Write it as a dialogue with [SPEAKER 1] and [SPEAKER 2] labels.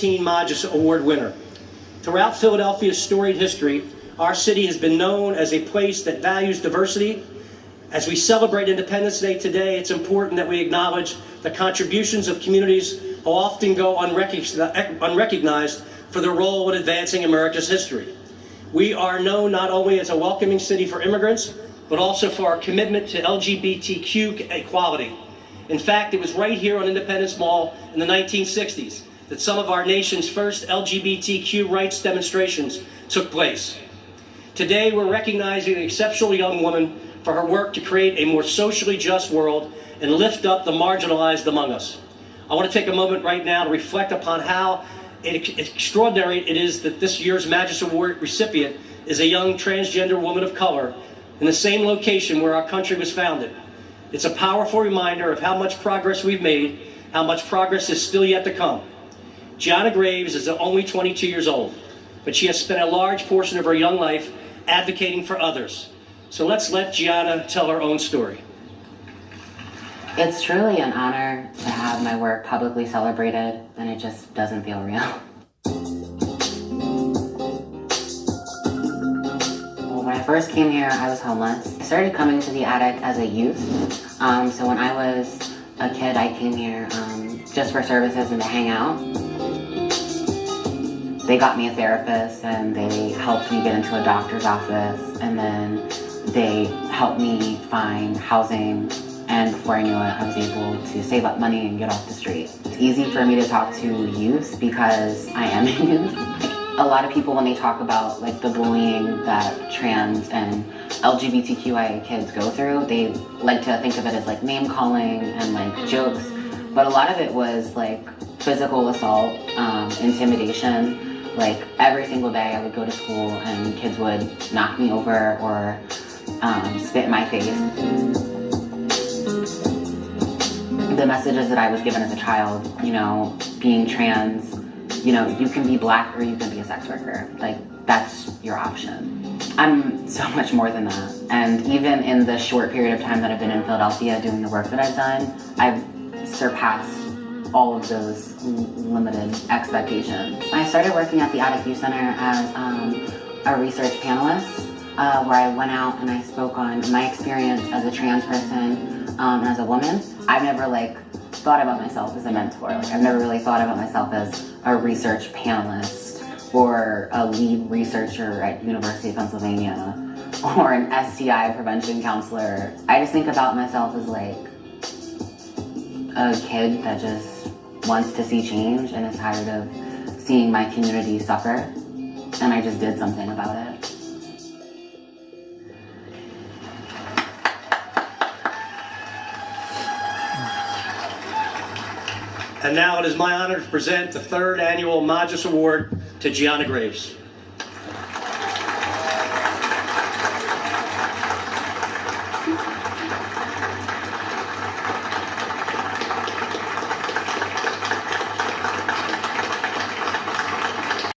[SPEAKER 1] Magis Award winner. Throughout Philadelphia's storied history, our city has been known as a place that values diversity. As we celebrate Independence Day today, it's important that we acknowledge the contributions of communities who often go unrecognized for their role in advancing America's history. We are known not only as a welcoming city for immigrants, but also for our commitment to LGBTQ equality. In fact, it was right here on Independence Mall in the 1960s that some of our nation's first LGBTQ rights demonstrations took place. Today, we're recognizing an exceptional young woman for her work to create a more socially just world and lift up the marginalized among us. I want to take a moment right now to reflect upon how extraordinary it is that this year's Magis Award recipient is a young transgender woman of color in the same location where our country was founded. It's a powerful reminder of how much progress we've made, how much progress is still yet to come. Giana Graves is only 22 years old, but she has spent a large portion of her young life advocating for others. So let's let Giana tell her own story.
[SPEAKER 2] It's truly an honor to have my work publicly celebrated, and it just doesn't feel real. Well, when I first came here, I was homeless. I started coming to the attic as a youth. So when I was a kid, I came here just for services and to hang out. They got me a therapist, and they helped me get into a doctor's office, and then they helped me find housing, and before I knew it, I was able to save up money and get off the street. It's easy for me to talk to youth because I am a youth. A lot of people, when they talk about like the bullying that trans and LGBTQIA kids go through, they like to think of it as like name calling and like jokes, but a lot of it was like physical assault, intimidation. Like every single day I would go to school and kids would knock me over or spit in my face. The messages that I was given as a child, you know, being trans, you know, you can be black or you can be a sex worker. Like, that's your option. I'm so much more than that. And even in the short period of time that I've been in Philadelphia doing the work that I've done, I've surpassed all of those limited expectations. I started working at the Attic Youth Center as a research panelist, where I went out and I spoke on my experience as a trans person, as a woman. I've never thought about myself as a mentor. I've never really thought about myself as a research panelist or a lead researcher at University of Pennsylvania or an STI prevention counselor. I just think about myself as like a kid that just wants to see change and is tired of seeing my community suffer, and I just did something about it.
[SPEAKER 1] And now it is my honor to present the third annual Magis Award to Giana Graves.